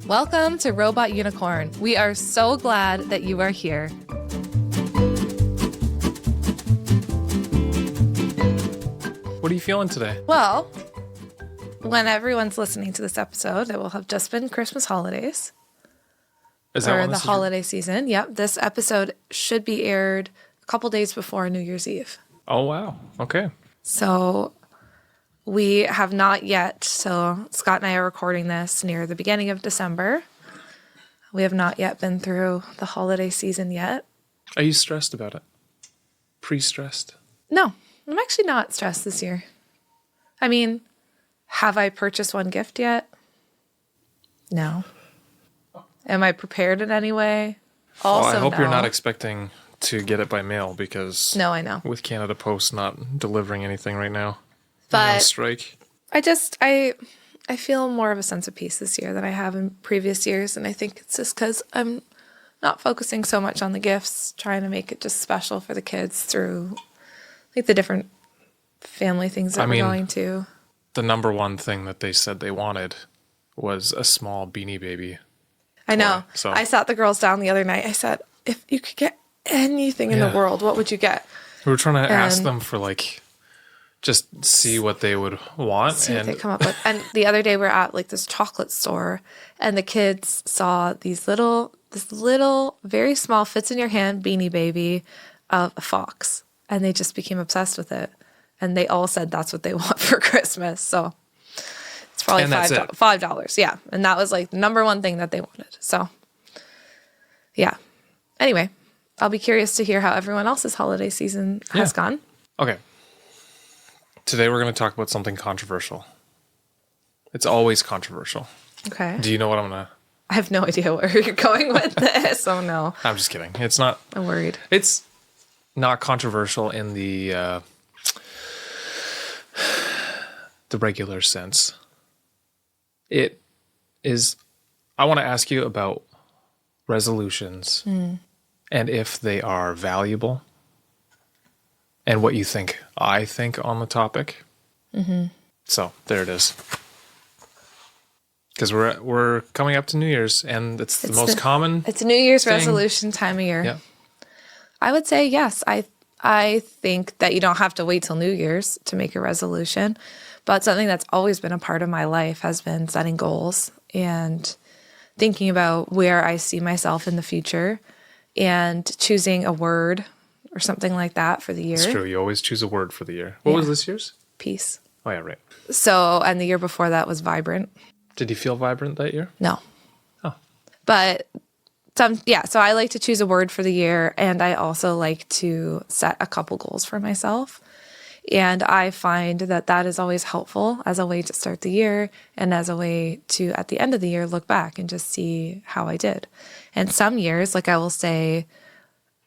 Welcome to Robot Unicorn. We are so glad that you are here. What are you feeling today? Well, when everyone's listening to this episode, it will have just been Christmas holidays. Is that or the holiday season. Yep. This episode should be aired a couple days before New Year's Eve. Oh, wow. Okay. So we have not yet. So Scott and I are recording this near the beginning of December. We have not yet been through the holiday season yet. Are you stressed about it? Pre-stressed? No, I'm actually not stressed this year. I mean, have I purchased one gift yet? No. Am I prepared in any way? Also, I hope no. you're not expecting to get it by mail because No, I know. with Canada Post not delivering anything right now. But strike. I feel more of a sense of peace this year than I have in previous years. And I think it's just because I'm not focusing so much on the gifts, trying to make it just special for the kids through like the different family things that we're going to. The number one thing that they said they wanted was a small Beanie Baby. I know. So I sat the girls down the other night. I said, if you could get anything in the world, what would you get? We were trying to ask them for like, just see what they would want. See what they come up with. And the other day we're at like this chocolate store and the kids saw this little, very small, fits in your hand Beanie Baby of a fox. And they just became obsessed with it. And they all said that's what they want for Christmas. So it's probably $5. Yeah. And that was like the number one thing that they wanted. So yeah. Anyway, I'll be curious to hear how everyone else's holiday season has gone. Okay. Today we're going to talk about something controversial. It's always controversial. Okay. Do you know what I'm going to... I have no idea where you're going with this. Oh, no. I'm just kidding. It's not... I'm worried. It's not controversial in the regular sense. It is... I want to ask you about resolutions and if they are valuable. And what you think I think on the topic. Mm-hmm. So there it is. Because we're coming up to New Year's, and it's the most common. It's a New Year's resolution time of year. Yeah. I would say yes. I think that you don't have to wait till New Year's to make a resolution, but something that's always been a part of my life has been setting goals and thinking about where I see myself in the future, and choosing a word or something like that for the year. It's true. You always choose a word for the year. What was this year's? Peace. Oh, yeah, right. So, and the year before that was vibrant. Did you feel vibrant that year? No. Oh. But so I like to choose a word for the year, and I also like to set a couple goals for myself. And I find that is always helpful as a way to start the year and as a way to, at the end of the year, look back and just see how I did. And some years, like I will say,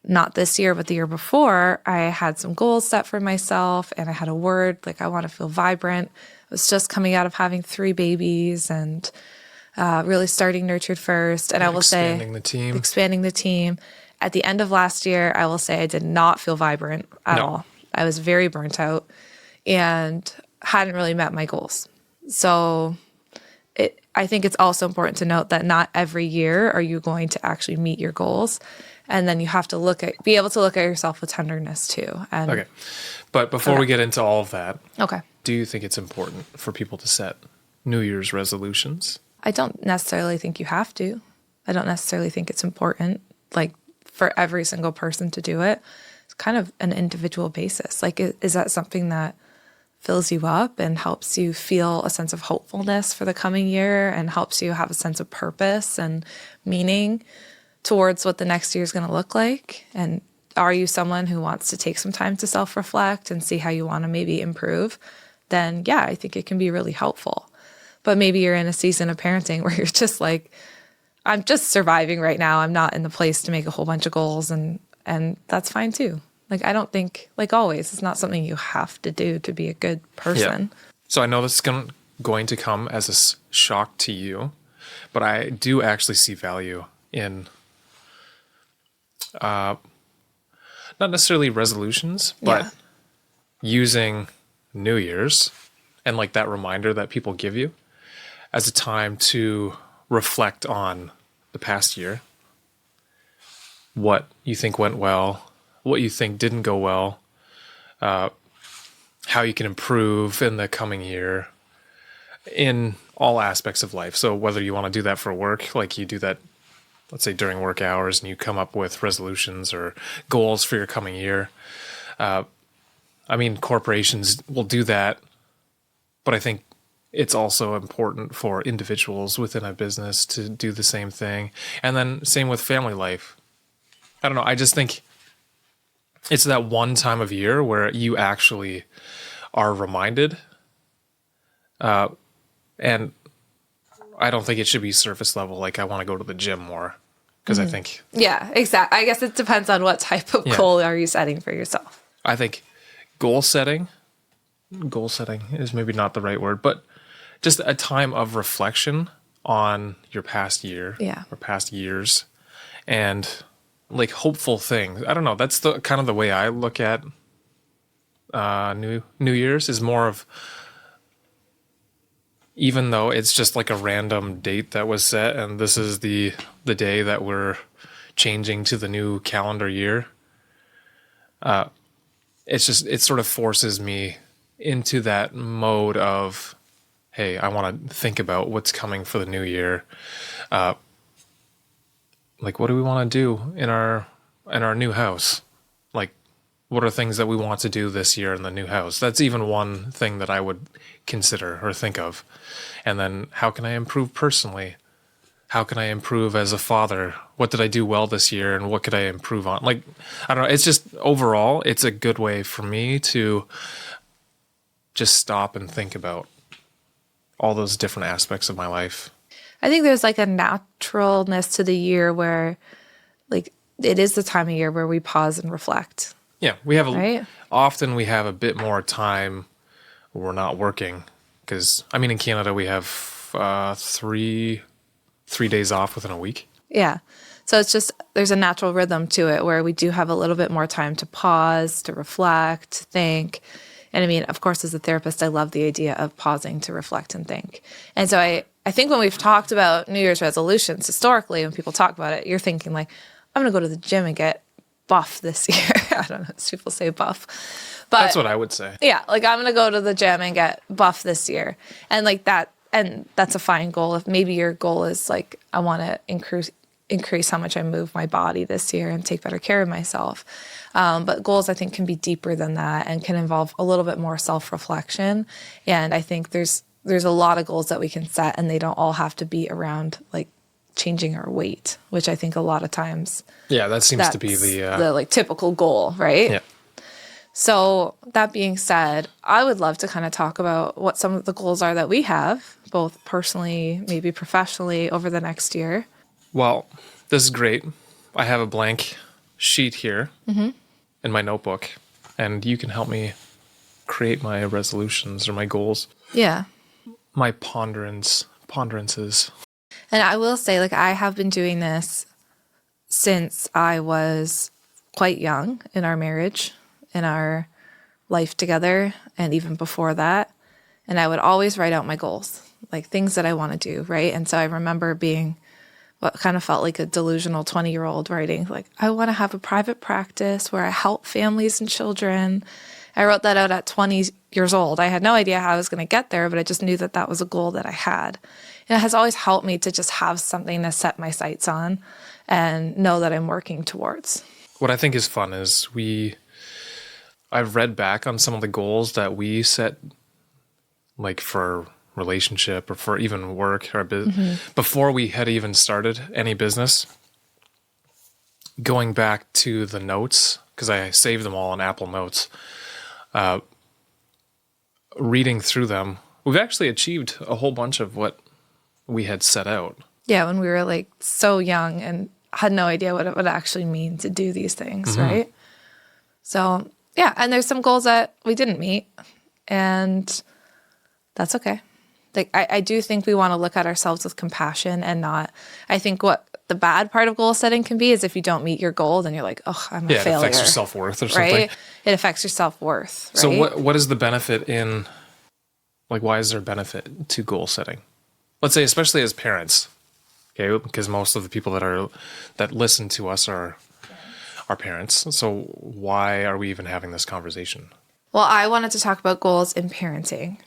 not this year, but the year before, I had some goals set for myself and I had a word, like I want to feel vibrant. I was just coming out of having 3 babies and really starting Nurtured First. And I will say, expanding the team. At the end of last year, I will say I did not feel vibrant at all. I was very burnt out and hadn't really met my goals. So I think it's also important to note that not every year are you going to actually meet your goals. And then you have to be able to look at yourself with tenderness too. And okay. But before we get into all of that, do you think it's important for people to set New Year's resolutions? I don't necessarily think you have to. I don't necessarily think it's important, like for every single person to do it. It's kind of an individual basis. Like, is that something that fills you up and helps you feel a sense of hopefulness for the coming year and helps you have a sense of purpose and meaning towards what the next year is going to look like? And are you someone who wants to take some time to self-reflect and see how you want to maybe improve? Then yeah, I think it can be really helpful. But maybe you're in a season of parenting where you're just like, I'm just surviving right now. I'm not in the place to make a whole bunch of goals, and that's fine too. Like, I don't think, like always, it's not something you have to do to be a good person. Yeah. So I know this is going to come as a shock to you, but I do actually see value in not necessarily resolutions, but using New Year's and like that reminder that people give you as a time to reflect on the past year, what you think went well, what you think didn't go well, how you can improve in the coming year in all aspects of life. So whether you want to do that for work, like you do that, let's say during work hours, and you come up with resolutions or goals for your coming year. I mean, corporations will do that, but I think it's also important for individuals within a business to do the same thing. And then same with family life. I don't know. I just think it's that one time of year where you actually are reminded. And I don't think it should be surface level. Like I want to go to the gym more because I think. Yeah, exactly. I guess it depends on what type of goal are you setting for yourself. I think goal setting is maybe not the right word, but just a time of reflection on your past year or past years and like hopeful things. I don't know. That's the kind of the way I look at New Year's is more of, even though it's just like a random date that was set and this is the day that we're changing to the new calendar year, it sort of forces me into that mode of, hey, I want to think about what's coming for the new year. Like, what do we want to do in our new house? Like, what are things that we want to do this year in the new house? That's even one thing that I would consider or think of. And then how can I improve personally? How can I improve as a father? What did I do well this year and what could I improve on? Like, I don't know. It's just overall, it's a good way for me to just stop and think about all those different aspects of my life. I think there's like a naturalness to the year where like it is the time of year where we pause and reflect. Yeah, we have often we have a bit more time where we're not working because I mean in Canada we have 3 days off within a week. Yeah. So it's just there's a natural rhythm to it where we do have a little bit more time to pause, to reflect, to think. And I mean, of course, as a therapist, I love the idea of pausing to reflect and think. And so I think when we've talked about New Year's resolutions, historically, when people talk about it, you're thinking like, I'm going to go to the gym and get buff this year. I don't know if people say buff. But that's what I would say. Yeah, like I'm going to go to the gym and get buff this year. And like that, and that's a fine goal. If maybe your goal is like, I want to increase how much I move my body this year and take better care of myself. But goals, I think, can be deeper than that and can involve a little bit more self-reflection. And I think there's a lot of goals that we can set, and they don't all have to be around like changing our weight, which I think a lot of times. Yeah, that seems to be the like typical goal, right? Yeah. So that being said, I would love to kind of talk about what some of the goals are that we have, both personally, maybe professionally, over the next year. Well, this is great. I have a blank sheet here in my notebook, and you can help me create my resolutions or my goals. Yeah. My ponderances. And I will say, like, I have been doing this since I was quite young in our marriage, in our life together, and even before that. And I would always write out my goals, like things that I want to do, right? And so I remember being what kind of felt like a delusional 20-year-old writing, like, I want to have a private practice where I help families and children. I wrote that out at 20 years old. I had no idea how I was going to get there, but I just knew that that was a goal that I had. And it has always helped me to just have something to set my sights on and know that I'm working towards. What I think is fun is I've read back on some of the goals that we set, like for relationship or for even work or before we had even started any business, going back to the notes, because I saved them all on Apple Notes, reading through them, we've actually achieved a whole bunch of what we had set out. Yeah, when we were like so young and had no idea what it would actually mean to do these things, right? So yeah, and there's some goals that we didn't meet, and that's okay. Like, I do think we want to look at ourselves with compassion and not, I think what the bad part of goal setting can be is if you don't meet your goal, then you're like, oh, I'm a failure. It affects your self-worth or something. Right? It affects your self-worth. Right? So what is the benefit in, like, why is there benefit to goal setting? Let's say, especially as parents, okay, because most of the people that listen to us are parents. So why are we even having this conversation? Well, I wanted to talk about goals in parenting.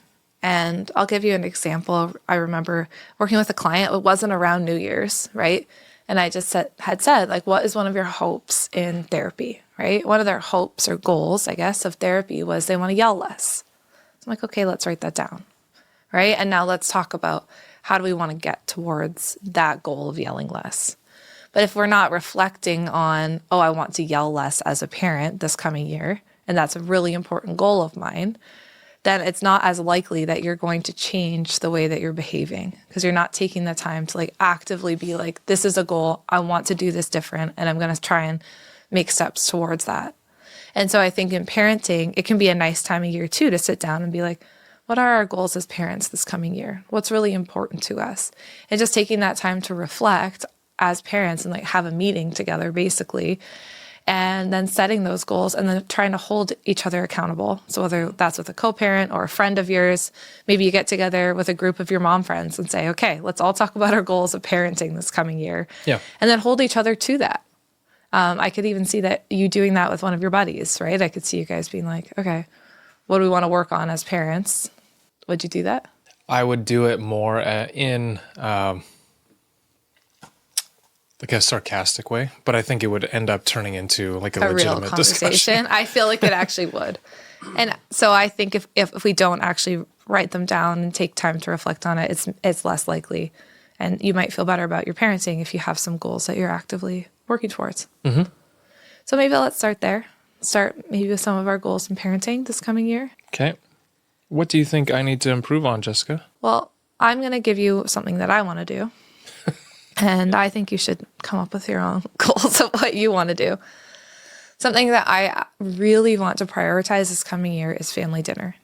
And I'll give you an example. I remember working with a client. It wasn't around New Year's, right? And I just had said, like, what is one of your hopes in therapy, right? One of their hopes or goals, I guess, of therapy was they want to yell less. So I'm like, okay, let's write that down, right? And now let's talk about how do we want to get towards that goal of yelling less. But if we're not reflecting on, oh, I want to yell less as a parent this coming year, and that's a really important goal of mine, then it's not as likely that you're going to change the way that you're behaving because you're not taking the time to like actively be like, this is a goal. I want to do this different and I'm going to try and make steps towards that. And so I think in parenting, it can be a nice time of year too to sit down and be like, what are our goals as parents this coming year? What's really important to us? And just taking that time to reflect as parents and like have a meeting together basically, and then setting those goals and then trying to hold each other accountable. So whether that's with a co-parent or a friend of yours, maybe you get together with a group of your mom friends and say, okay, let's all talk about our goals of parenting this coming year. Yeah. And then hold each other to that. I could even see that you doing that with one of your buddies, right? I could see you guys being like, okay, what do we want to work on as parents? Would you do that? I would do it more in like a sarcastic way, but I think it would end up turning into like a legitimate real conversation. Discussion. I feel like it actually would. And so I think if we don't actually write them down and take time to reflect on it, it's less likely. And you might feel better about your parenting if you have some goals that you're actively working towards. Mm-hmm. So maybe let's start there. Start maybe with some of our goals in parenting this coming year. Okay. What do you think I need to improve on, Jessica? Well, I'm going to give you something that I want to do. And I think you should come up with your own goals of what you want to do. Something that I really want to prioritize this coming year is family dinner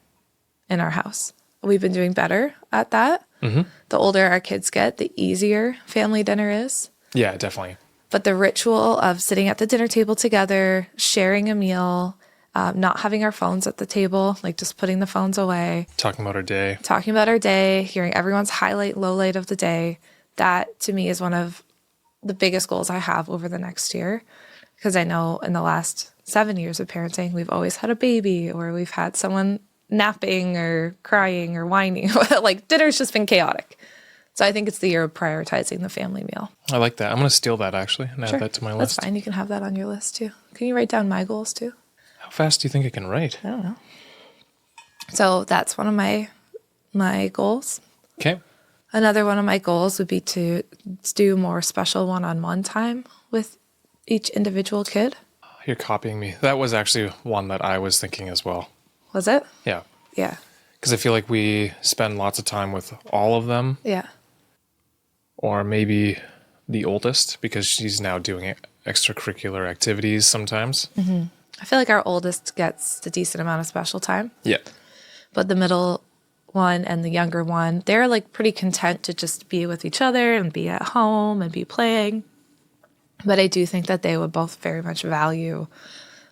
in our house. We've been doing better at that. Mm-hmm. The older our kids get, the easier family dinner is. Yeah, definitely. But the ritual of sitting at the dinner table together, sharing a meal, not having our phones at the table, like just putting the phones away. Talking about our day, hearing everyone's highlight, low light of the day. That to me is one of the biggest goals I have over the next year. Because I know in the last 7 years of parenting, we've always had a baby or we've had someone napping or crying or whining. Like dinner's just been chaotic. So I think it's the year of prioritizing the family meal. I like that. I'm going to steal that actually and add that to my list. That's fine. You can have that on your list too. Can you write down my goals too? How fast do you think I can write? I don't know. So that's one of my goals. Okay. Another one of my goals would be to do more special one-on-one time with each individual kid. You're copying me. That was actually one that I was thinking as well. Was it? Yeah. Yeah. Because I feel like we spend lots of time with all of them. Yeah. Or maybe the oldest, because she's now doing extracurricular activities sometimes. Mm-hmm. I feel like our oldest gets a decent amount of special time. Yeah. But the middle one and the younger one, they're like pretty content to just be with each other and be at home and be playing. But I do think that they would both very much value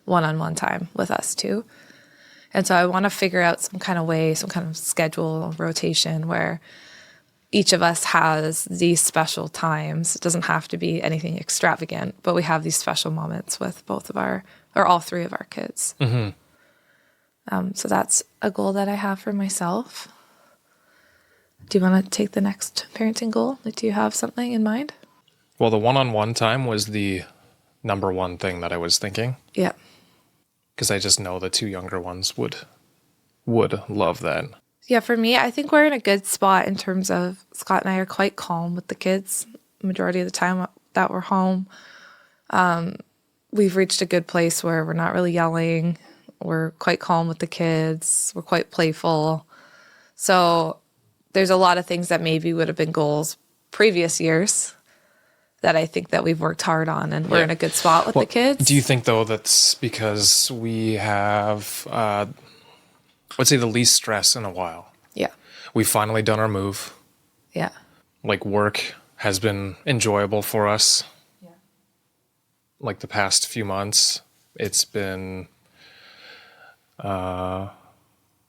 one-on-one time with us too. And so I want to figure out some kind of way, some kind of schedule rotation where each of us has these special times. It doesn't have to be anything extravagant, but we have these special moments with both of all three of our kids. Mm-hmm. So that's a goal that I have for myself. Do you want to take the next parenting goal? Like, do you have something in mind? Well, the one-on-one time was the number one thing that I was thinking. Yeah. Because I just know the two younger ones would love that. Yeah, for me, I think we're in a good spot in terms of Scott and I are quite calm with the kids majority of the time that we're home. We've reached a good place where we're not really yelling. We're quite calm with the kids. We're quite playful. So there's a lot of things that maybe would have been goals previous years that I think that we've worked hard on, and we're in a good spot with the kids. Do you think, though, that's because we have, let's say, the least stress in a while? Yeah. we've finally done our move. Yeah. Like work has been enjoyable for us. Yeah. Like the past few months, it's been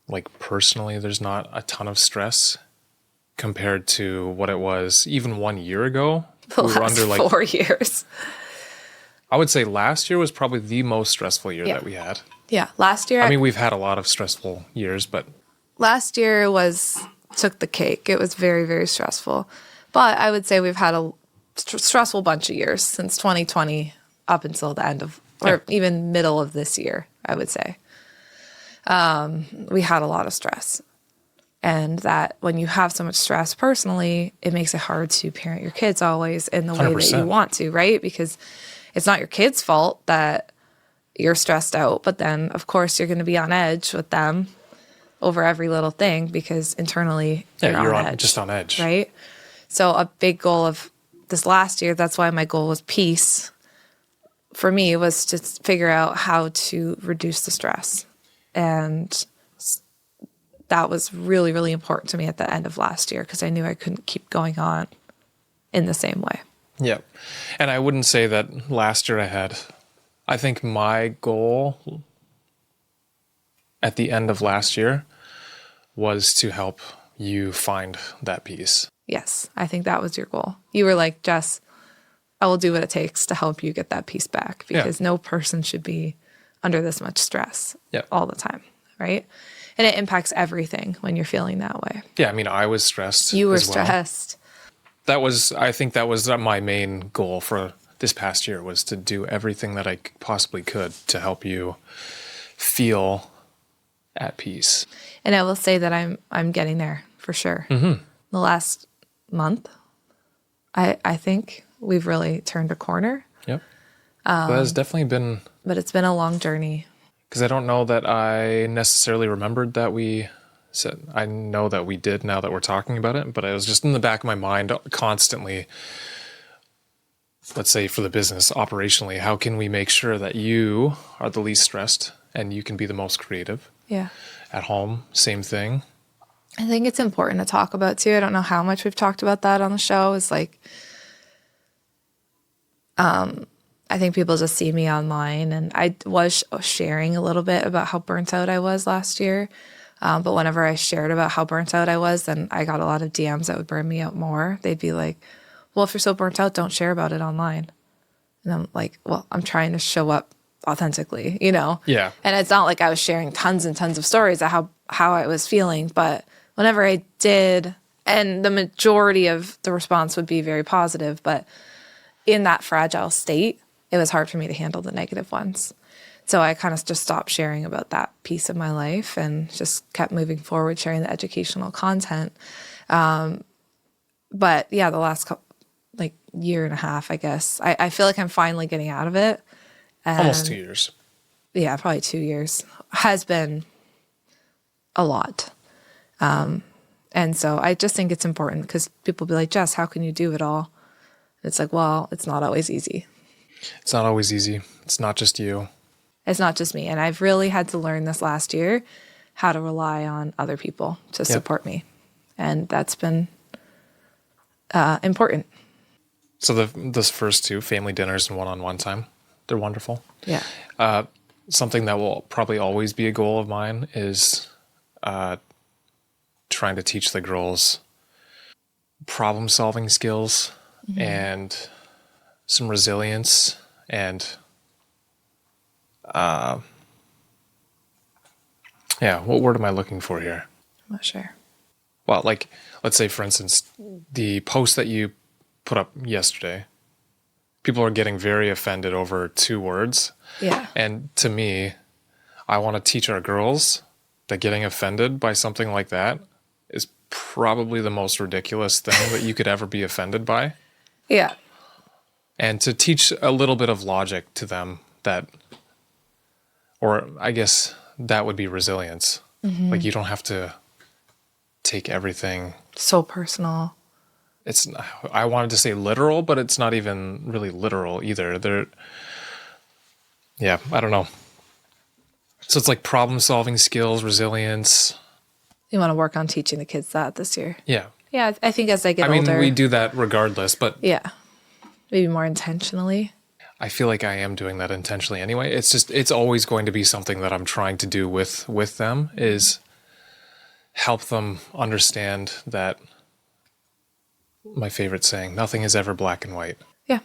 like personally, there's not a ton of stress compared to what it was even 1 year ago. The last 4 years. I would say last year was probably the most stressful year that we had. Yeah. Last year. I mean, we've had a lot of stressful years, but last year took the cake. It was very, very stressful. But I would say we've had a stressful bunch of years since 2020 up until the end of, or even middle of this year, I would say. We had a lot of stress. And that when you have so much stress personally, it makes it hard to parent your kids always in the way 100%. that you want to, right? Because it's not your kids' fault that you're stressed out. But then, of course, you're going to be on edge with them over every little thing because internally you're on edge. Just on edge. Right? So a big goal of this last year, that's why my goal was peace, for me, was to figure out how to reduce the stress. And that was really, really important to me at the end of last year because I knew I couldn't keep going on in the same way. Yeah. And I wouldn't say that last year I think my goal at the end of last year was to help you find that peace. Yes, I think that was your goal. You were like, Jess, I will do what it takes to help you get that peace back because no person should be under this much stress all the time, right? And it impacts everything when you're feeling that way. Yeah, I mean, I was stressed. You were as well. stressed. I think that was my main goal for this past year was to do everything that I possibly could to help you feel at peace. And I will say that I'm getting there for sure. Mm-hmm. The last month, I think we've really turned a corner. Yep. But it's definitely been... But it's been a long journey. Because I don't know that I necessarily remembered that we said... I know that we did now that we're talking about it, but it was just in the back of my mind constantly, let's say for the business, operationally, how can we make sure that you are the least stressed and you can be the most creative? Yeah. At home, same thing. I think it's important to talk about too. I don't know how much we've talked about that on the show. It's like, I think people just see me online, and I was sharing a little bit about how burnt out I was last year. But whenever I shared about how burnt out I was, then I got a lot of DMs that would burn me out more. They'd be like, well, if you're so burnt out, don't share about it online. And I'm like, well, I'm trying to show up authentically, you know? Yeah. And it's not like I was sharing tons and tons of stories of how I was feeling, but whenever I did, and the majority of the response would be very positive, but in that fragile state, it was hard for me to handle the negative ones. So I kind of just stopped sharing about that piece of my life and just kept moving forward, sharing the educational content. But yeah, the last year and a half, I guess, I feel like I'm finally getting out of it. And almost 2 years. Yeah, probably 2 years has been a lot. And so I just think it's important because people be like, Jess, how can you do it all? It's like, well, it's not always easy. It's not always easy. It's not just you. It's not just me. And I've really had to learn this last year how to rely on other people to support me. And that's been important. So those first two, family dinners and one-on-one time, they're wonderful. Yeah. Something that will probably always be a goal of mine is trying to teach the girls problem-solving skills and some resilience and what word am I looking for here? I'm not sure. Well, like, let's say, for instance, the post that you put up yesterday, people are getting very offended over 2 words. Yeah. And to me, I want to teach our girls that getting offended by something like that is probably the most ridiculous thing that you could ever be offended by. Yeah. And to teach a little bit of logic to them that, or I guess that would be resilience. Mm-hmm. Like, you don't have to take everything so personal. I wanted to say literal, but it's not even really literal either. I don't know. So it's like problem solving skills, resilience, You want to work on teaching the kids that this year. Yeah. Yeah, I think as they get I mean, older. we do that regardless, but Yeah. Maybe more intentionally. I feel like I am doing that intentionally anyway. It's just, it's always going to be something that I'm trying to do with them, is help them understand that, my favorite saying, nothing is ever black and white. Yeah,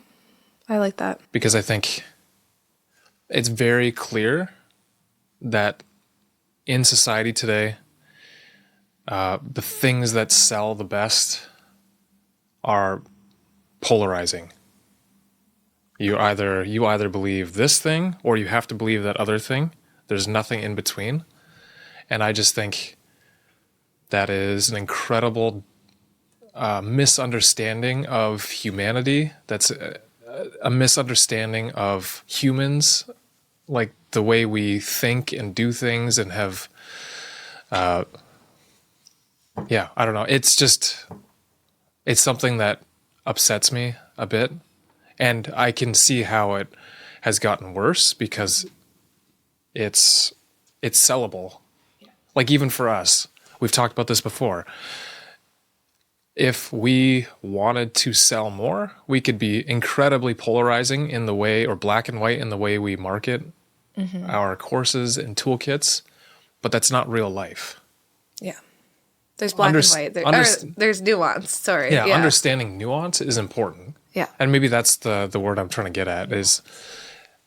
I like that. Because I think it's very clear that in society today, the things that sell the best are polarizing. You either believe this thing or you have to believe that other thing. There's nothing in between. And I just think that is an incredible misunderstanding of humanity. That's a misunderstanding of humans, like the way we think and do things and have, I don't know. It's just, it's something that upsets me a bit. And I can see how it has gotten worse because it's sellable. Like even for us, we've talked about this before. If we wanted to sell more, we could be incredibly polarizing in the way, or black and white in the way we market our courses and toolkits, but that's not real life. Yeah. There's black and white. There's nuance. Sorry. Yeah, understanding nuance is important. Yeah. And maybe that's the word I'm trying to get at, is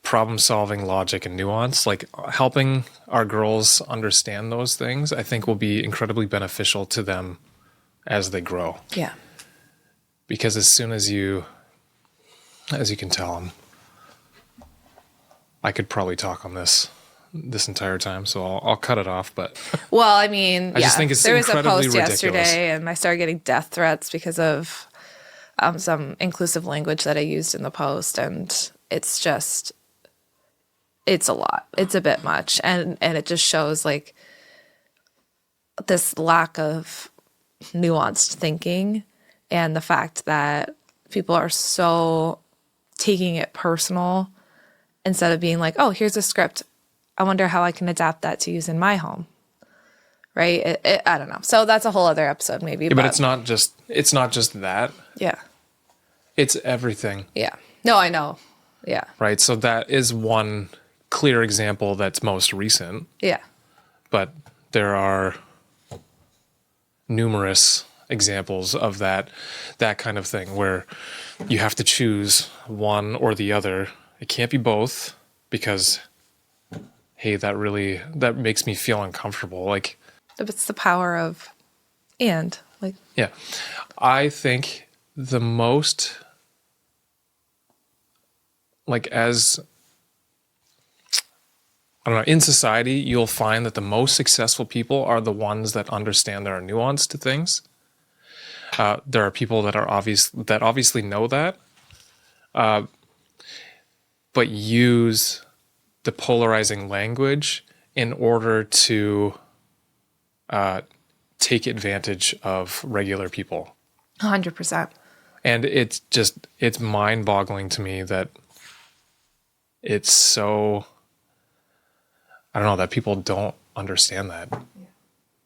problem solving, logic, and nuance. Like helping our girls understand those things, I think will be incredibly beneficial to them as they grow. Yeah. Because as soon as you can tell them, I could probably talk on this entire time, so I'll cut it off. But well, I mean, I just think it's there was a incredibly post ridiculous. yesterday, and I started getting death threats because of some inclusive language that I used in the post, and it's a lot. It's a bit much, and it just shows like this lack of nuanced thinking, and the fact that people are so taking it personal instead of being like, oh, here's a script. I wonder how I can adapt that to use in my home. Right? I don't know. So that's a whole other episode maybe. Yeah, but it's not just that. Yeah. It's everything. Yeah. No, I know. Yeah. Right? So that is one clear example that's most recent. Yeah. But there are numerous examples of that kind of thing where you have to choose one or the other. It can't be both, because hey, that makes me feel uncomfortable. Like, it's the power of and like. Yeah. I think the most, like, as I don't know, in society, you'll find that the most successful people are the ones that understand there are nuance to things. There are people that obviously know that, but use the polarizing language in order to take advantage of regular people. 100%. And it's mind-boggling to me that it's so, I don't know, that people don't understand that. Yeah.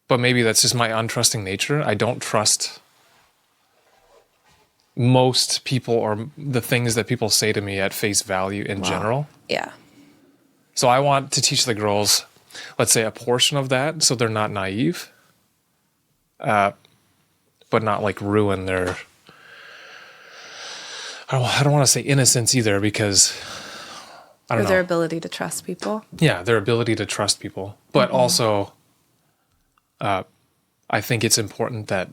But maybe that's just my untrusting nature. I don't trust most people or the things that people say to me at face value in general. Yeah. So I want to teach the girls, let's say, a portion of that so they're not naive, but not like ruin their, I don't want to say innocence either, because I don't know. Their ability to trust people. Yeah, their ability to trust people. But also, I think it's important that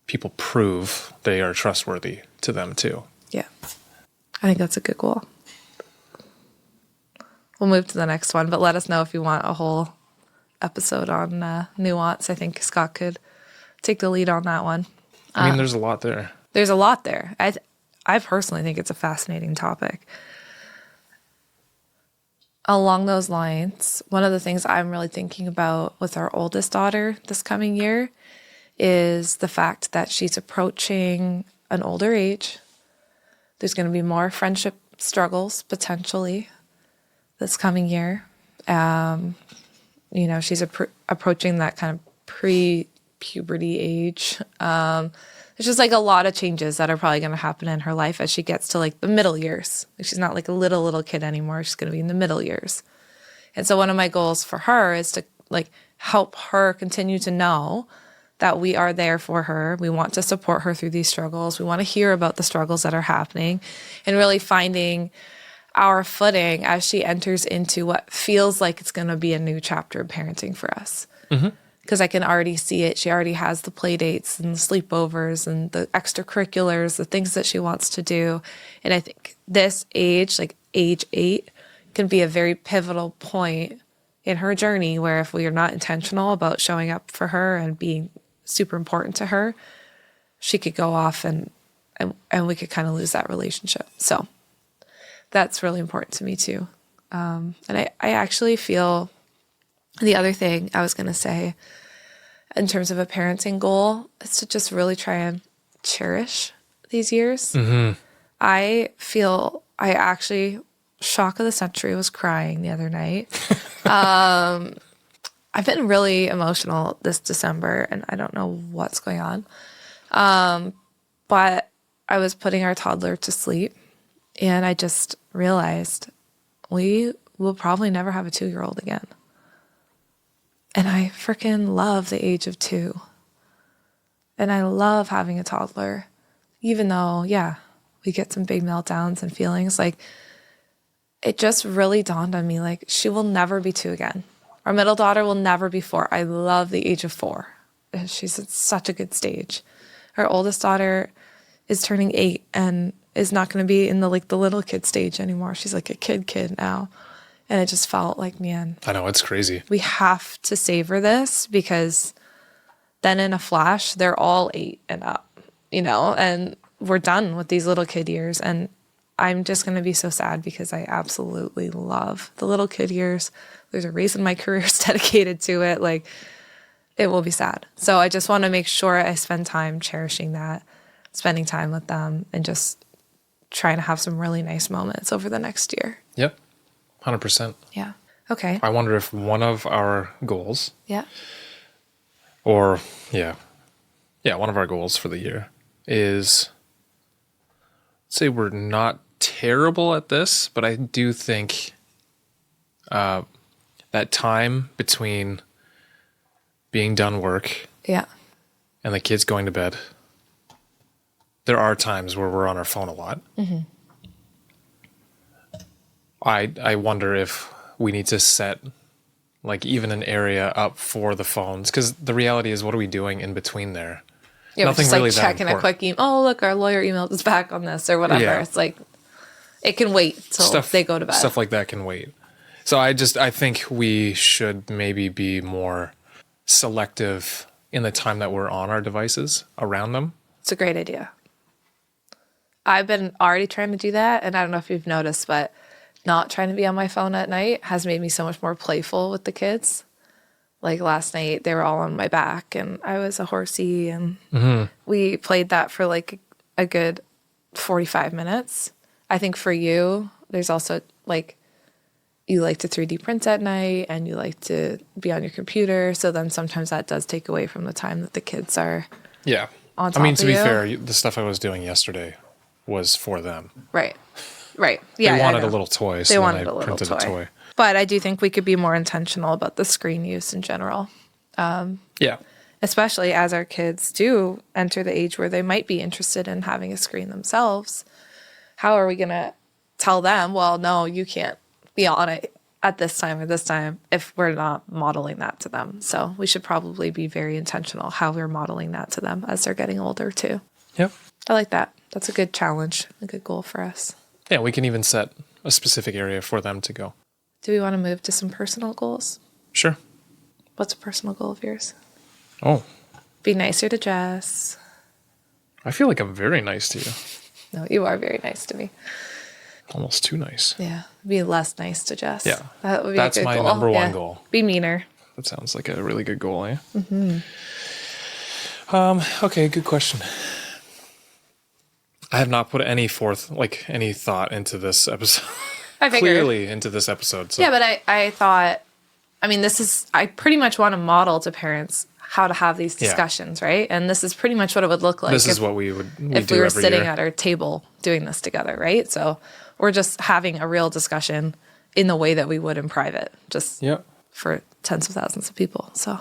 people prove they are trustworthy to them too. Yeah. I think that's a good goal. We'll move to the next one, but let us know if you want a whole episode on nuance. I think Scott could take the lead on that one. I mean, there's a lot there. There's a lot there. I personally think it's a fascinating topic. Along those lines, one of the things I'm really thinking about with our oldest daughter this coming year is the fact that she's approaching an older age. There's going to be more friendship struggles potentially this coming year. She's approaching that kind of pre-puberty age. There's just like a lot of changes that are probably going to happen in her life as she gets to like the middle years. Like she's not like a little kid anymore. She's going to be in the middle years. And so one of my goals for her is to like help her continue to know that we are there for her. We want to support her through these struggles. We want to hear about the struggles that are happening and really finding our footing as she enters into what feels like it's going to be a new chapter of parenting for us. Because I can already see it. She already has the play dates and the sleepovers and the extracurriculars, the things that she wants to do. And I think this age, like age 8, can be a very pivotal point in her journey where if we are not intentional about showing up for her and being super important to her, she could go off and we could kind of lose that relationship. So that's really important to me too. And I actually feel the other thing I was going to say in terms of a parenting goal is to just really try and cherish these years. I feel I actually, shock of the century, was crying the other night. I've been really emotional this December, and I don't know what's going on. But I was putting our toddler to sleep, and I just realized we will probably never have a 2-year-old again. And I freaking love the age of 2. And I love having a toddler, even though, yeah, we get some big meltdowns and feelings. Like, it just really dawned on me, like, she will never be 2 again. Our middle daughter will never be 4. I love the age of 4. She's at such a good stage. Our oldest daughter is turning 8 and is not going to be in the little kid stage anymore. She's like a kid now. And it just felt like, man, I know, it's crazy. We have to savor this because then in a flash, they're all 8 and up, and we're done with these little kid years. And I'm just going to be so sad because I absolutely love the little kid years. There's a reason my career is dedicated to it. Like, it will be sad. So I just want to make sure I spend time cherishing that, spending time with them, and just trying to have some really nice moments over the next year. Yep. 100%. Yeah. Okay. I wonder if one of our goals, yeah, one of our goals for the year is, say we're not terrible at this, but I do think that time between being done work yeah, and the kids going to bed, there are times where we're on our phone a lot. I wonder if we need to set like even an area up for the phones, because the reality is, what are we doing in between there? Yeah, nothing just really like that checking important. a quick email. Oh, look, our lawyer emailed us back on this or whatever. Yeah. It's like, it can wait till they go to bed. Stuff like that can wait. So I think we should maybe be more selective in the time that we're on our devices around them. It's a great idea. I've been already trying to do that, and I don't know if you've noticed, but not trying to be on my phone at night has made me so much more playful with the kids. Like last night, they were all on my back, and I was a horsey, and we played that for like a good 45 minutes. I think for you, there's also like, you like to 3D print at night, and you like to be on your computer. So then sometimes that does take away from the time that the kids are on top of you. To be fair, the stuff I was doing yesterday was for them. Right. Yeah, they wanted a little toy, so I printed a toy. But I do think we could be more intentional about the screen use in general. Especially as our kids do enter the age where they might be interested in having a screen themselves. How are we going to tell them, well, no, you can't be on it at this time or this time, if we're not modeling that to them? So we should probably be very intentional how we're modeling that to them as they're getting older too. Yep. I like that. That's a good challenge, a good goal for us. Yeah, we can even set a specific area for them to go. Do we want to move to some personal goals? Sure. What's a personal goal of yours? Oh. Be nicer to Jess. I feel like I'm very nice to you. No, you are very nice to me. Almost too nice. Yeah. Be less nice to Jess. Yeah. That would be That's a good my goal. number one goal. Be meaner. That sounds like a really good goal, eh? Okay, good question. I have not put any thought into this episode. I figured. Clearly into this episode. So. Yeah, but I thought, I pretty much want to model to parents how to have these discussions, right? And this is pretty much what it would look like. This is what we if we were sitting at our table doing this together, right? So we're just having a real discussion in the way that we would in private, just for tens of thousands of people. So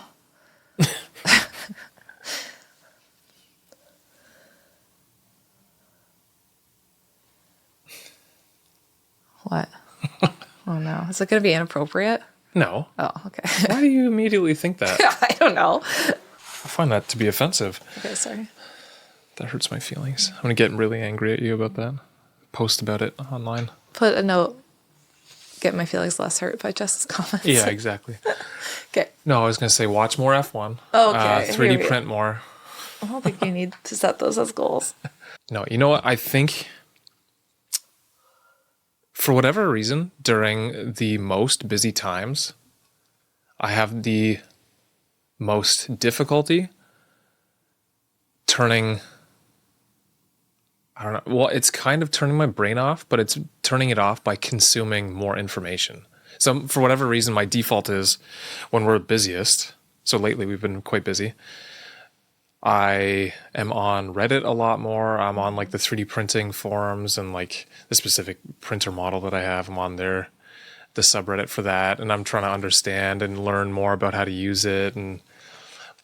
what? Oh no. Is it going to be inappropriate? No. Oh, okay. Why do you immediately think that? I don't know. I find that to be offensive. Okay, sorry. That hurts my feelings. I'm going to get really angry at you about that. Post about it online. Put a note. Get my feelings less hurt by Jess's comments. Yeah, exactly. Okay. No, I was going to say watch more F1. Okay. 3D print more. I don't think you need to set those as goals. No, you know what? I think for whatever reason, during the most busy times, I have the most difficulty turning, I don't know, well, it's kind of turning my brain off, but it's turning it off by consuming more information. So for whatever reason, my default is when we're busiest, so lately we've been quite busy, I am on Reddit a lot more. I'm on like the 3D printing forums and like the specific printer model that I have. I'm on there, the subreddit for that. And I'm trying to understand and learn more about how to use it.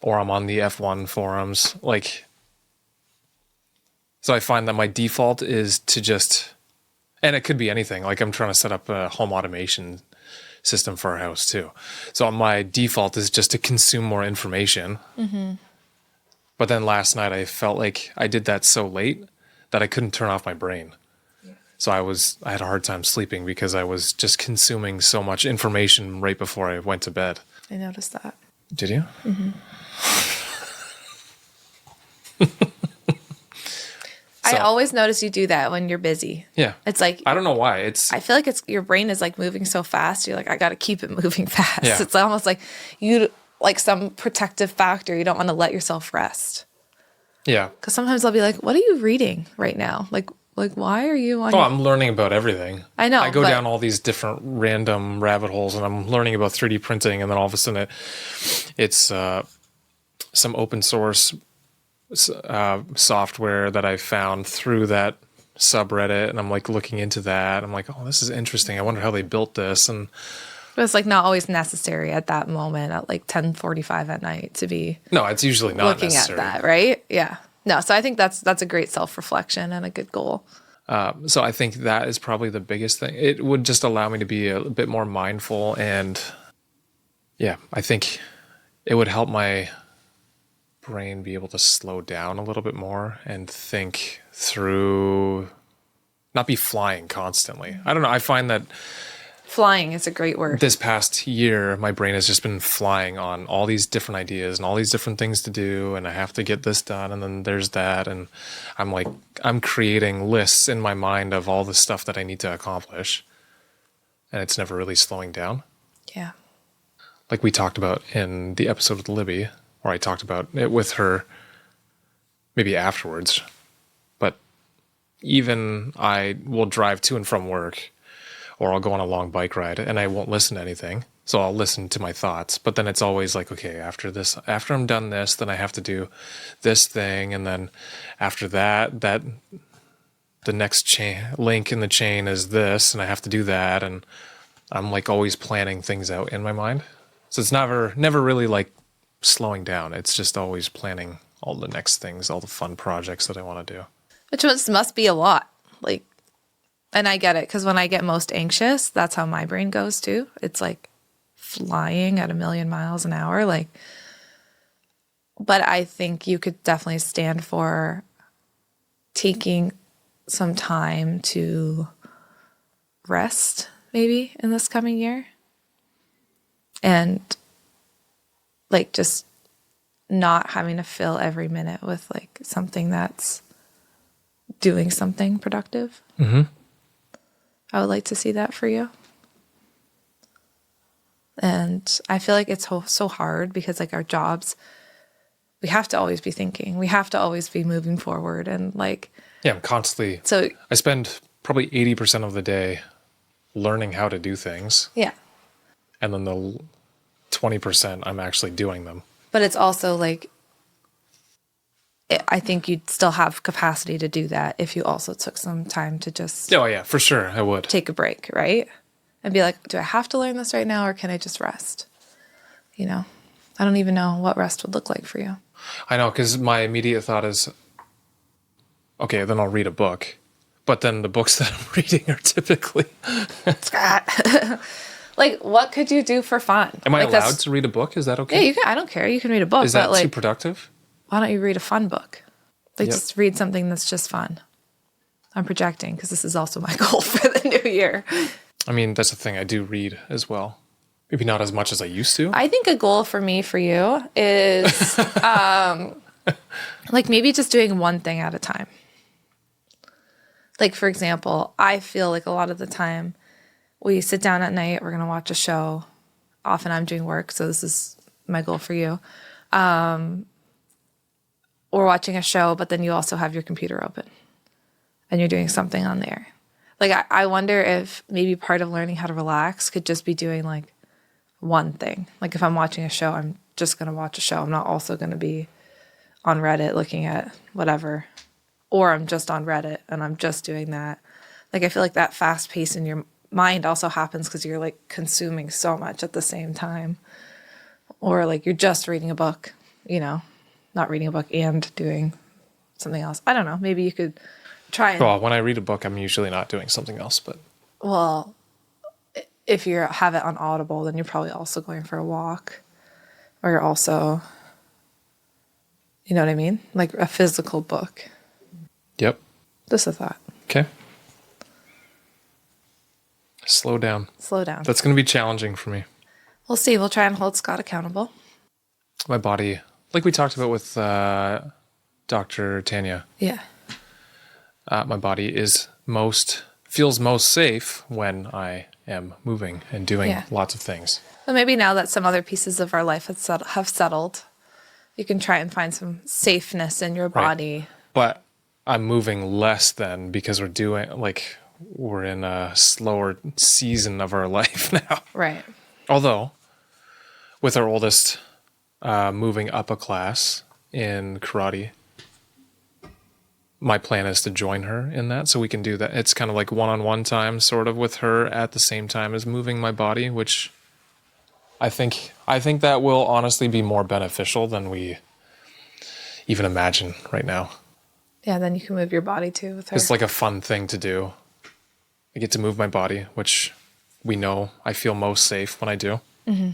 Or I'm on the F1 forums. So I find that my default is to just, and it could be anything. Like I'm trying to set up a home automation system for our house too. So my default is just to consume more information. Mm-hmm. But then last night I felt like I did that so late that I couldn't turn off my brain. Yeah. So I had a hard time sleeping because I was just consuming so much information right before I went to bed. I noticed that. Did you? Mm-hmm. I always notice you do that when you're busy. Yeah. It's like, I don't know why. I feel like your brain is like moving so fast. You're like, I got to keep it moving fast. Yeah. It's almost like like some protective factor. You don't want to let yourself rest. Yeah. Because sometimes I'll be like, what are you reading right now? Like why are you on? Oh, I'm learning about everything. I know. I go down all these different random rabbit holes and I'm learning about 3D printing. And then all of a sudden it's some open source software that I found through that subreddit. And I'm like looking into that. I'm like, oh, this is interesting. I wonder how they built this. And but it's like not always necessary at that moment at like 10:45 at night to be. No, it's usually not looking necessary. at that, right? Yeah. No, so I think that's a great self-reflection and a good goal. So I think that is probably the biggest thing. It would just allow me to be a bit more mindful, and yeah, I think it would help my brain be able to slow down a little bit more and think through, not be flying constantly. I don't know. I find that flying is a great word. This past year, my brain has just been flying on all these different ideas and all these different things to do. And I have to get this done. And then there's that. And I'm creating lists in my mind of all the stuff that I need to accomplish. And it's never really slowing down. Yeah. Like we talked about in the episode with Libby, or I talked about it with her maybe afterwards. But even I will drive to and from work, or I'll go on a long bike ride and I won't listen to anything. So I'll listen to my thoughts, but then it's always like, okay, after I'm done this, then I have to do this thing. And then after that the next link in the chain is this, and I have to do that. And I'm like always planning things out in my mind. So it's never really like slowing down. It's just always planning all the next things, all the fun projects that I want to do. Which must be a lot. Like, and I get it, because when I get most anxious, that's how my brain goes too. It's like flying at 1,000,000 miles an hour. Like, but I think you could definitely stand for taking some time to rest maybe in this coming year. And like just not having to fill every minute with like something that's doing something productive. Mm-hmm. I would like to see that for you. And I feel like it's so hard because like our jobs, we have to always be thinking. We have to always be moving forward and like. Yeah, I'm constantly. So I spend probably 80% of the day learning how to do things. Yeah. And then the 20% I'm actually doing them. But it's also like, I think you'd still have capacity to do that if you also took some time to just Oh, yeah, for sure. I would. take a break, right? And be like, do I have to learn this right now or can I just rest? You know, I don't even know what rest would look like for you. I know, because my immediate thought is, okay, then I'll read a book. But then the books that I'm reading are typically... Scott. Like, what could you do for fun? Am I like allowed to read a book? Is that okay? Yeah, you can. I don't care. You can read a book. Is that but like, too productive? why don't you read a fun book? Like, Yep. just read something that's just fun. I'm projecting because this is also my goal for the new year. I mean, that's the thing. I do read as well. Maybe not as much as I used to. I think a goal for me for you is like maybe just doing one thing at a time. Like, for example, I feel like a lot of the time we sit down at night, we're going to watch a show. Often I'm doing work, so this is my goal for you. We're watching a show, but then you also have your computer open and you're doing something on there. Like, I wonder if maybe part of learning how to relax could just be doing like one thing. Like, if I'm watching a show, I'm just going to watch a show. I'm not also going to be on Reddit looking at whatever. Or I'm just on Reddit and I'm just doing that. Like, I feel like that fast pace in your mind also happens because you're like consuming so much at the same time. Or like you're just reading a book, you know, not reading a book and doing something else. I don't know. Maybe you could try and... Well, when I read a book, I'm usually not doing something else, but... Well, if you have it on Audible, then you're probably also going for a walk. Or you're also... You know what I mean? Like a physical book. Yep. Just a thought. Okay. Slow down. Slow down. That's going to be challenging for me. We'll see. We'll try and hold Scott accountable. My body, like we talked about with Dr. Tanya, Yeah. my body feels most safe when I am moving and doing lots of things. But maybe now that some other pieces of our life have settled, you can try and find some safeness in your body. Right. But I'm moving less than because we're in a slower season of our life now. Right. Although, with our oldest moving up a class in karate, my plan is to join her in that so we can do that. It's kind of like one-on-one time sort of with her at the same time as moving my body, which I think that will honestly be more beneficial than we even imagine right now. Yeah, then you can move your body too with her. It's like a fun thing to do. I get to move my body, which we know I feel most safe when I do. Mm-hmm.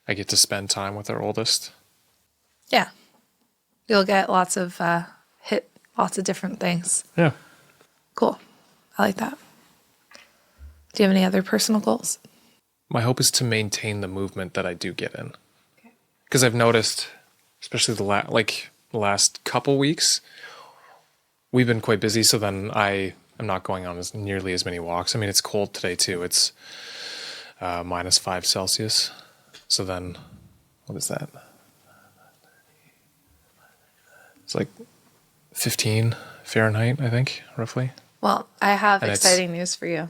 I get to spend time with our oldest. Yeah. You'll get lots of lots of different things. Yeah. Cool. I like that. Do you have any other personal goals? My hope is to maintain the movement that I do get in. Because I've noticed, especially the last couple weeks, we've been quite busy, so then I'm not going on nearly as many walks. I mean, it's cold today too. It's -5 Celsius. So then, what is that? It's like 15 Fahrenheit, I think, roughly. Well, I have exciting news for you.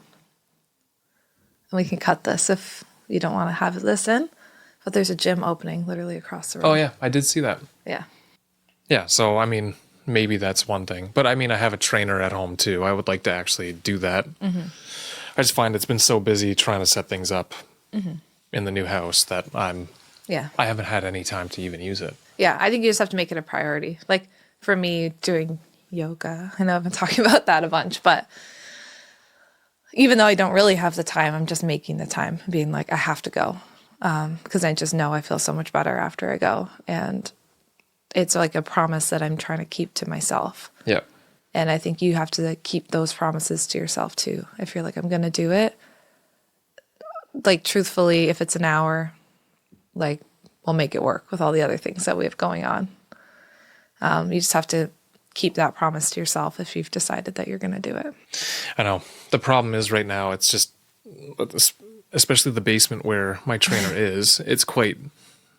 And we can cut this if you don't want to have this in. But there's a gym opening literally across the road. Oh, yeah. I did see that. Yeah. Yeah. So, I mean, maybe that's one thing. But, I mean, I have a trainer at home, too. I would like to actually do that. Mm-hmm. I just find it's been so busy trying to set things up in the new house that I haven't had any time to even use it. Yeah. I think you just have to make it a priority. Like, for me, doing yoga, I know I've been talking about that a bunch, but even though I don't really have the time, I'm just making the time, being like, I have to go. Because I just know I feel so much better after I go. And it's like a promise that I'm trying to keep to myself. Yeah. And I think you have to keep those promises to yourself too. If you're like, I'm going to do it, like truthfully, if it's an hour, like we'll make it work with all the other things that we have going on. You just have to keep that promise to yourself if you've decided that you're going to do it. I know. The problem is right now, it's just, especially the basement where my trainer is, it's quite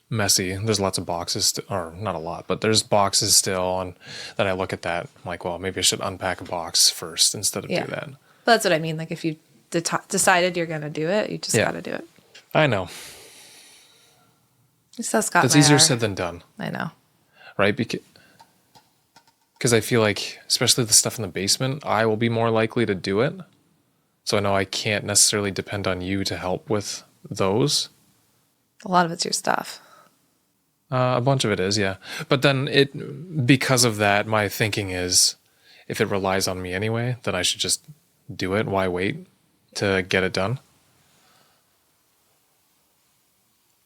messy. There's lots of boxes, or not a lot, but there's boxes still. And then I look at that, I'm like, well, maybe I should unpack a box first instead of do that. But that's what I mean. Like if you decided you're going to do it, you just got to do it. I know. So Scott That's and I easier are. said than done, I know. right? Because I feel like, especially the stuff in the basement, I will be more likely to do it. So I know I can't necessarily depend on you to help with those. A lot of it's your stuff. A bunch of it is, yeah. But then because of that, my thinking is, if it relies on me anyway, then I should just do it. Why wait to get it done?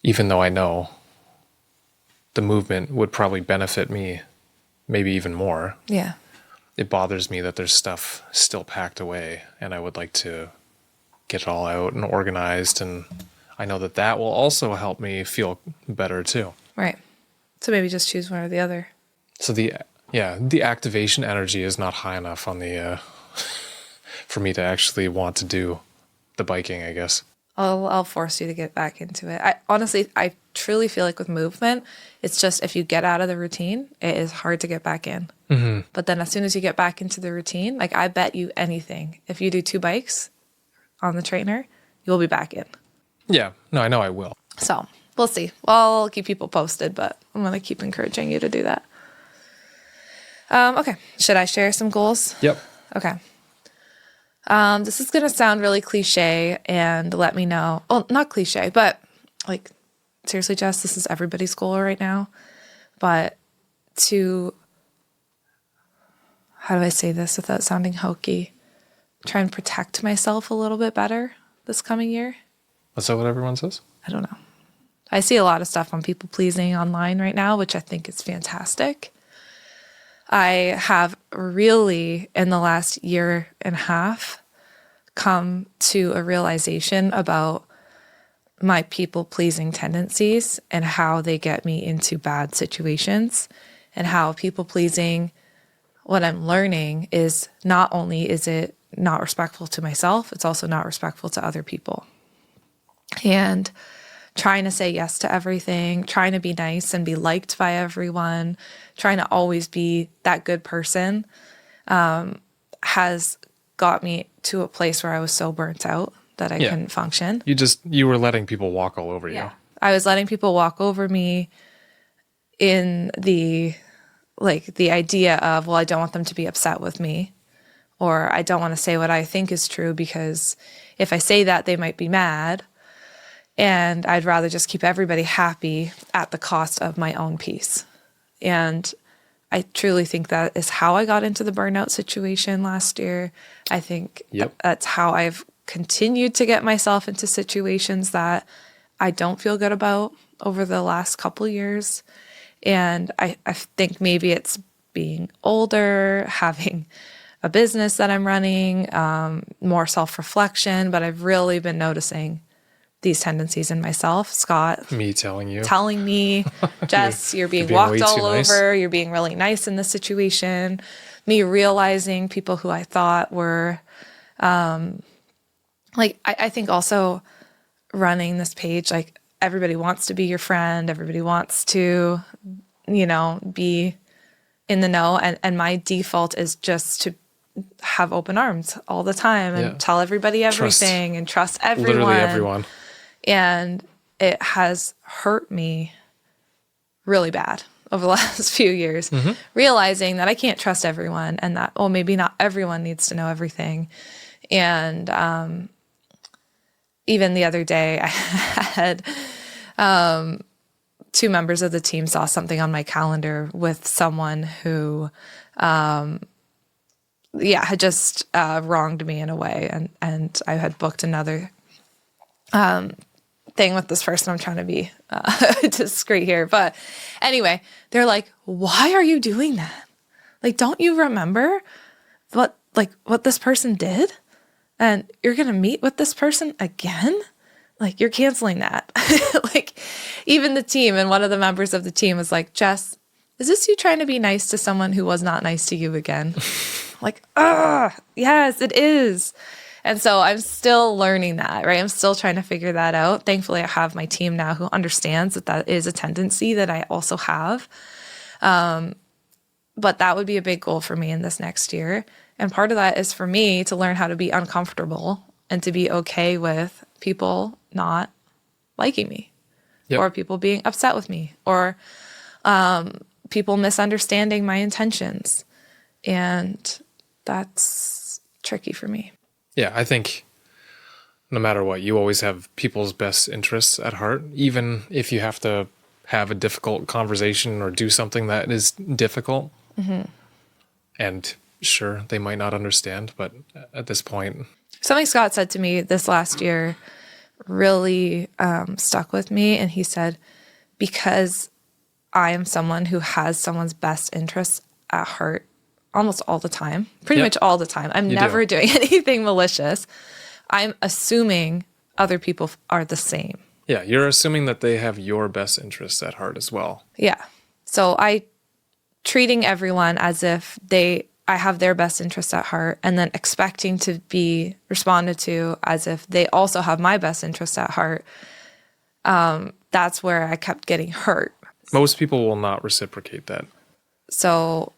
Even though I know the movement would probably benefit me, maybe even more. Yeah. It bothers me that there's stuff still packed away, and I would like to get it all out and organized, and I know that will also help me feel better too. Right. So maybe just choose one or the other. So the activation energy is not high enough on the for me to actually want to do the biking, I guess. I'll force you to get back into it. I truly feel like with movement, it's just if you get out of the routine, it is hard to get back in. Mm-hmm. But then as soon as you get back into the routine, like I bet you anything, if you do 2 bikes on the trainer, you'll be back in. Yeah, no, I know I will. So we'll see. Well, I'll keep people posted, but I'm going to keep encouraging you to do that. Okay. Should I share some goals? Yep. Okay. This is going to sound really cliche, and let me know. Well, not cliche, but like, seriously, Jess, this is everybody's goal right now. But how do I say this without sounding hokey? Try and protect myself a little bit better this coming year. Is that what everyone says? I don't know. I see a lot of stuff on people pleasing online right now, which I think is fantastic. I have really, in the last year and a half, come to a realization about my people-pleasing tendencies and how they get me into bad situations, and how people-pleasing, what I'm learning is not only is it not respectful to myself, it's also not respectful to other people. And trying to say yes to everything, trying to be nice and be liked by everyone, trying to always be that good person, has got me to a place where I was so burnt out that I couldn't function. You were letting people walk all over you. Yeah. I was letting people walk over me in the idea of, well, I don't want them to be upset with me, or I don't want to say what I think is true because if I say that, they might be mad. And I'd rather just keep everybody happy at the cost of my own peace. And I truly think that is how I got into the burnout situation last year. I think that's how I've continued to get myself into situations that I don't feel good about over the last couple years. And I think maybe it's being older, having a business that I'm running, more self-reflection, but I've really been noticing these tendencies in myself. Scott. Me telling me, Jess, you're being walked all over. You're being really nice in this situation. Me realizing people who I thought were, I think also running this page, like everybody wants to be your friend. Everybody wants to, be in the know. And my default is just to have open arms all the time and tell everybody everything and trust everyone. Literally everyone. And it has hurt me really bad over the last few years, realizing that I can't trust everyone and that, maybe not everyone needs to know everything. And even the other day, I had 2 members of the team saw something on my calendar with someone who, had just wronged me in a way. And I had booked another thing with this person. I'm trying to be discreet here. But anyway, they're like, why are you doing that? Like, don't you remember what this person did? And you're going to meet with this person again? Like, you're canceling that. Like, even the team, and one of the members of the team was like, Jess, is this you trying to be nice to someone who was not nice to you again? Like, yes, it is. And so I'm still learning that, right? I'm still trying to figure that out. Thankfully, I have my team now who understands that is a tendency that I also have. But that would be a big goal for me in this next year. And part of that is for me to learn how to be uncomfortable and to be okay with people not liking me Yep. or people being upset with me, or people misunderstanding my intentions. And that's tricky for me. Yeah, I think no matter what, you always have people's best interests at heart, even if you have to have a difficult conversation or do something that is difficult. And sure, they might not understand, but at this point... Something Scott said to me this last year really stuck with me. And he said, because I am someone who has someone's best interests at heart almost all the time, pretty much all the time. I'm never doing anything malicious. I'm assuming other people are the same. Yeah, you're assuming that they have your best interests at heart as well. Yeah. So treating everyone as if I have their best interests at heart, and then expecting to be responded to as if they also have my best interests at heart. That's where I kept getting hurt. Most people will not reciprocate that. So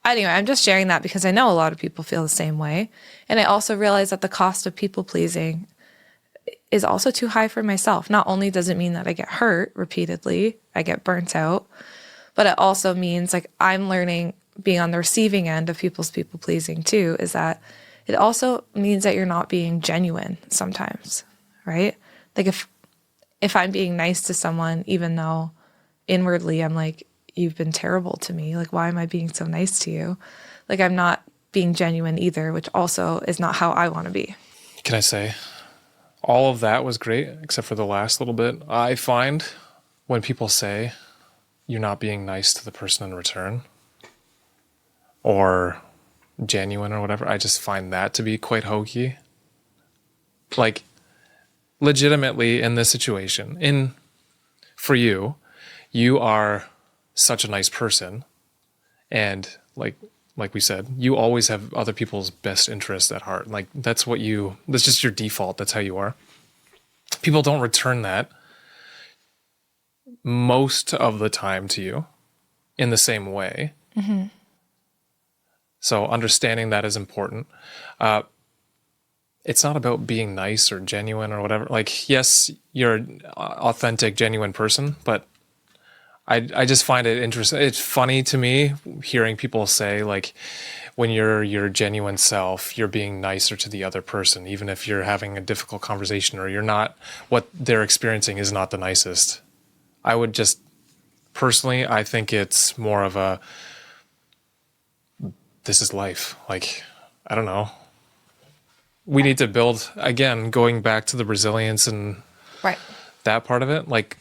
anyway, I'm just sharing that because I know a lot of people feel the same way. And I also realize that the cost of people pleasing is also too high for myself. Not only does it mean that I get hurt repeatedly, I get burnt out, but it also means like I'm learning, being on the receiving end of people's people pleasing too, is that it also means that you're not being genuine sometimes, right? Like if I'm being nice to someone, even though inwardly I'm like, you've been terrible to me. Like, why am I being so nice to you? Like, I'm not being genuine either, which also is not how I want to be. Can I say, all of that was great, except for the last little bit. I find when people say you're not being nice to the person in return, or genuine or whatever, I just find that to be quite hokey. Like, legitimately in this situation, for you are such a nice person, and like we said, you always have other people's best interests at heart. Like that's just your default. That's how you are. People don't return that most of the time to you in the same way. Mm-hmm. So understanding that is important. It's not about being nice or genuine or whatever. Like, yes, you're an authentic, genuine person, but I just find it interesting. It's funny to me hearing people say, like, when you're your genuine self, you're being nicer to the other person, even if you're having a difficult conversation or you're not, what they're experiencing is not the nicest. I would just, personally, I think it's more of a, this is life. Like, I don't know. We need to build, again, going back to the resilience and that part of it, like,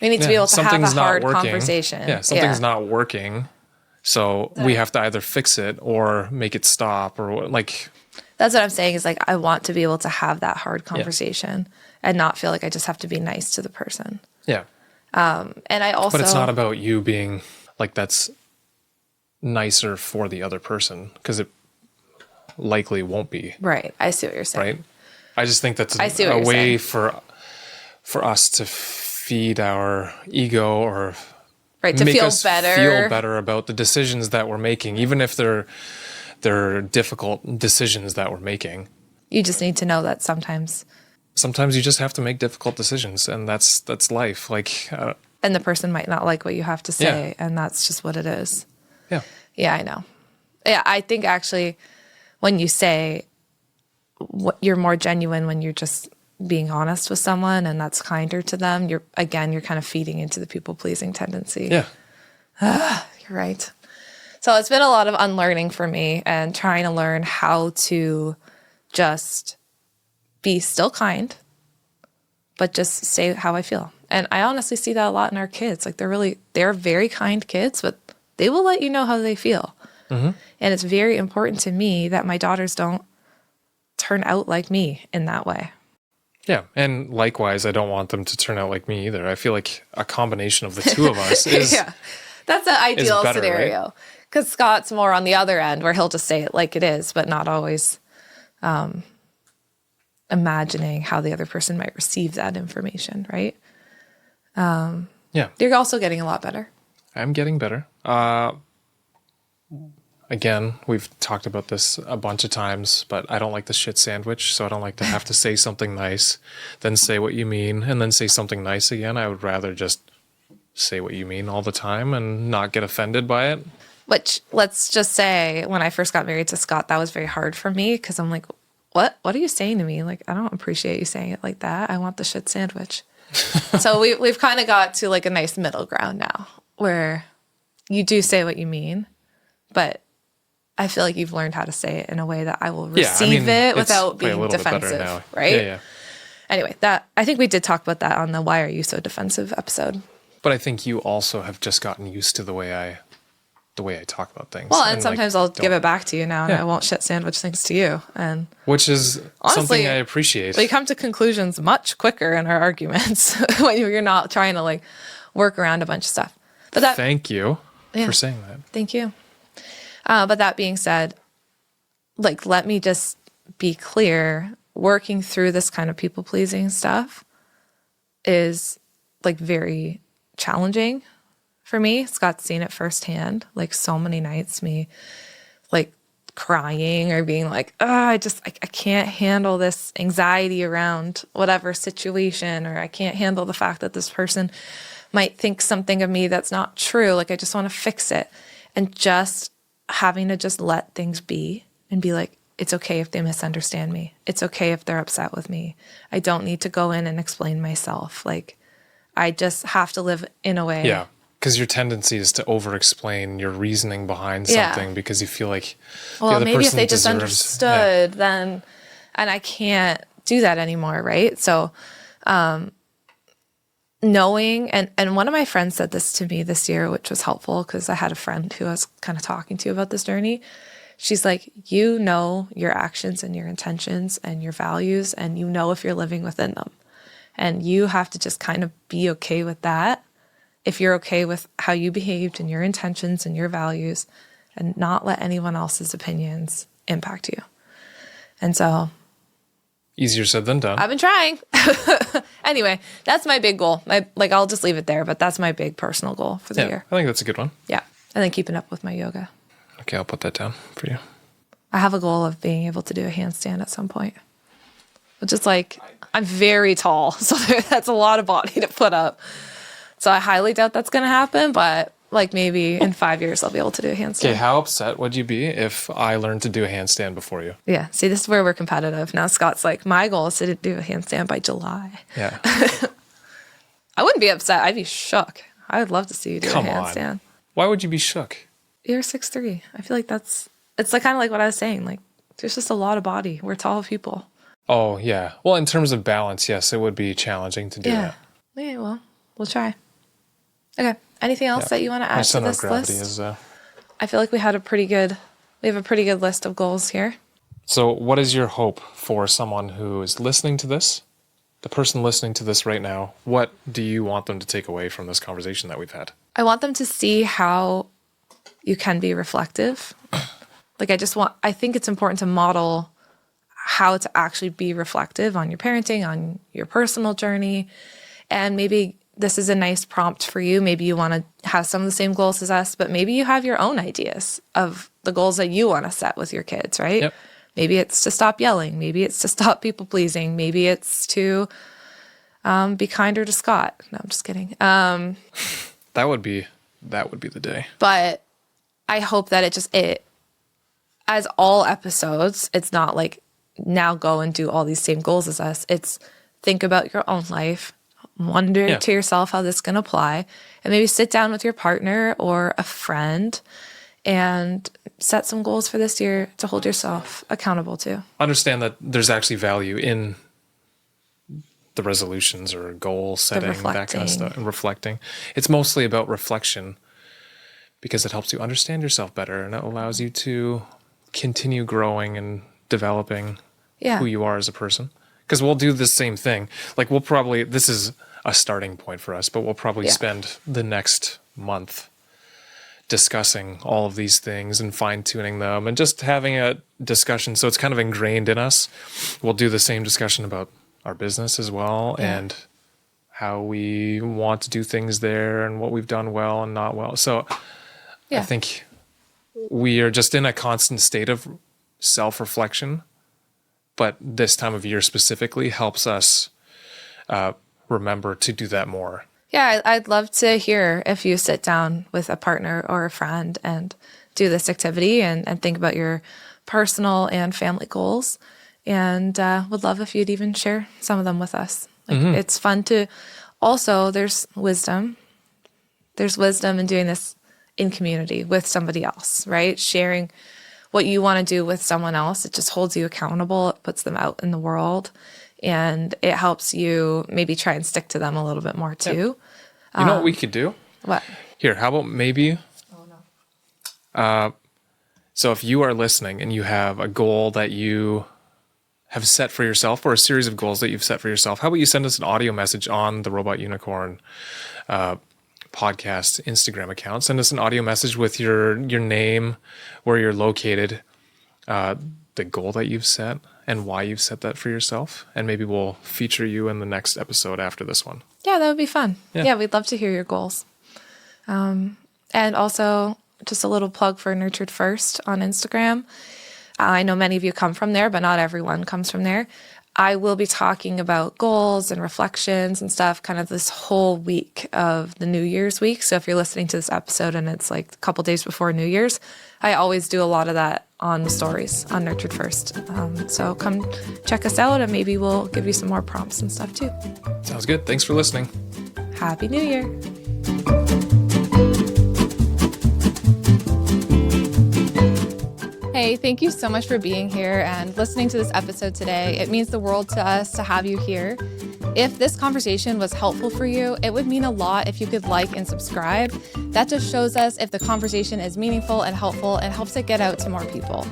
we need to be able to have a hard conversation. Yeah, something's not working. So we have to either fix it or make it stop or like. That's what I'm saying is like, I want to be able to have that hard conversation and not feel like I just have to be nice to the person. Yeah. And I also. But it's not about you being like that's nicer for the other person because it likely won't be. Right. I see what you're saying. Right. I just think that's a way for us to feed our ego or to make feel us better. Feel better about the decisions that we're making, even if they're difficult decisions that we're making. You just need to know that sometimes you just have to make difficult decisions, and that's life. Like, and the person might not like what you have to say, and that's just what it is. Yeah. Yeah, I know. Yeah, I think actually, when you say you're more genuine when you're just being honest with someone and that's kinder to them, you're kind of feeding into the people-pleasing tendency. Yeah. You're right. So it's been a lot of unlearning for me and trying to learn how to just be still kind, but just say how I feel. And I honestly see that a lot in our kids. Like they're very kind kids, but they will let you know how they feel. Mm-hmm. And it's very important to me that my daughters don't turn out like me in that way. Yeah, and likewise, I don't want them to turn out like me either. I feel like a combination of the two of us is that's an ideal better, scenario. Because Scott's more on the other end where he'll just say it like it is, but not always imagining how the other person might receive that information, right? Yeah. You're also getting a lot better. I'm getting better. I again, we've talked about this a bunch of times, but I don't like the shit sandwich. So I don't like to have to say something nice, then say what you mean, and then say something nice again. I would rather just say what you mean all the time and not get offended by it. Which, let's just say, when I first got married to Scott, that was very hard for me because I'm like, what are you saying to me? Like, I don't appreciate you saying it like that. I want the shit sandwich. So we've kind of got to like a nice middle ground now where you do say what you mean, but I feel like you've learned how to say it in a way that I will receive it without being defensive, right? Yeah. Anyway, that I think we did talk about that on the Why Are You So Defensive episode. But I think you also have just gotten used to the way I talk about things. Well, and sometimes I'll give it back to you now, and I won't shit sandwich things to you. And which is honestly, something I appreciate. We come to conclusions much quicker in our arguments when you're not trying to like work around a bunch of stuff. But thank you for saying that. Thank you. But that being said, like, let me just be clear. Working through this kind of people pleasing stuff is like very challenging for me. Scott's seen it firsthand, like so many nights, me like crying or being like, oh, I can't handle this anxiety around whatever situation, or I can't handle the fact that this person might think something of me that's not true. Like, I just want to fix it. And just having to just let things be and be like, it's okay if they misunderstand me. It's okay if they're upset with me. I don't need to go in and explain myself. Like, I just have to live in a way. Yeah. Because your tendency is to over-explain your reasoning behind something because you feel like the other maybe person if they just understood, then, and I can't do that anymore, right? So, knowing, and one of my friends said this to me this year, which was helpful because I had a friend who I was kind of talking to about this journey. She's like, you know your actions and your intentions and your values, and you know if you're living within them. And you have to just kind of be okay with that. If you're okay with how you behaved and your intentions and your values, and not let anyone else's opinions impact you. And so, easier said than done. I've been trying. Anyway, that's my big goal. I'll just leave it there, but that's my big personal goal for the year. I think that's a good one. Yeah. And then keeping up with my yoga. Okay, I'll put that down for you. I have a goal of being able to do a handstand at some point. Which is like, I'm very tall, so that's a lot of body to put up. So I highly doubt that's going to happen, but like maybe in 5 years I'll be able to do a handstand. Okay, how upset would you be if I learned to do a handstand before you? Yeah, see, this is where we're competitive. Now Scott's like, my goal is to do a handstand by July. Yeah. I wouldn't be upset. I'd be shook. I would love to see you do a handstand. Why would you be shook? You're 6'3". I feel like it's like kind of like what I was saying. Like, there's just a lot of body. We're tall people. Oh, yeah. Well, in terms of balance, yes, it would be challenging to do that. Yeah, well, we'll try. Okay. Anything else that you want to add to this list? I feel like we have a pretty good list of goals here. So what is your hope for someone who is listening to this? The person listening to this right now, what do you want them to take away from this conversation that we've had? I want them to see how you can be reflective. I think it's important to model how to actually be reflective on your parenting, on your personal journey. And maybe this is a nice prompt for you. Maybe you want to have some of the same goals as us, but maybe you have your own ideas of the goals that you want to set with your kids, right? Yep. Maybe it's to stop yelling. Maybe it's to stop people pleasing. Maybe it's to be kinder to Scott. No, I'm just kidding. That would be the day. But I hope that it as all episodes, it's not like now go and do all these same goals as us. It's think about your own life, wonder to yourself how this can apply, and maybe sit down with your partner or a friend and set some goals for this year to hold yourself accountable to. Understand that there's actually value in the resolutions or goal setting, that kind of stuff, and reflecting. It's mostly about reflection because it helps you understand yourself better and it allows you to continue growing and developing who you are as a person. Because we'll do the same thing. Like this is a starting point for us, but we'll probably spend the next month discussing all of these things and fine-tuning them and just having a discussion. So it's kind of ingrained in us. We'll do the same discussion about our business as well and how we want to do things there and what we've done well and not well. So I think we are just in a constant state of self-reflection, but this time of year specifically helps us remember to do that more. Yeah, I'd love to hear if you sit down with a partner or a friend and do this activity and think about your personal and family goals. And would love if you'd even share some of them with us. It's fun to also, there's wisdom. There's wisdom in doing this in community with somebody else, right? Sharing what you want to do with someone else. It just holds you accountable. It puts them out in the world. And it helps you maybe try and stick to them a little bit more too. You know what we could do? What? Here, how about maybe... So if you are listening and you have a goal that you have set for yourself or a series of goals that you've set for yourself, how about you send us an audio message on the Robot Unicorn podcast Instagram account. Send us an audio message with your name, where you're located, the goal that you've set, and why you've set that for yourself. And maybe we'll feature you in the next episode after this one. Yeah, that would be fun. Yeah, we'd love to hear your goals. And also, just a little plug for Nurtured First on Instagram. I know many of you come from there, but not everyone comes from there. I will be talking about goals and reflections and stuff kind of this whole week of the New Year's week. So if you're listening to this episode and it's like a couple days before New Year's, I always do a lot of that on the stories on Nurtured First. So come check us out and maybe we'll give you some more prompts and stuff too. Sounds good. Thanks for listening. Happy New Year. Hey, thank you so much for being here and listening to this episode today. It means the world to us to have you here. If this conversation was helpful for you, it would mean a lot if you could like and subscribe. That just shows us if the conversation is meaningful and helpful and helps it get out to more people.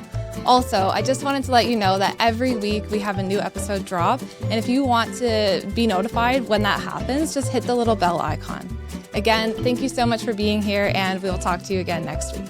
Also, I just wanted to let you know that every week we have a new episode drop. And if you want to be notified when that happens, just hit the little bell icon. Again, thank you so much for being here, and we'll talk to you again next week.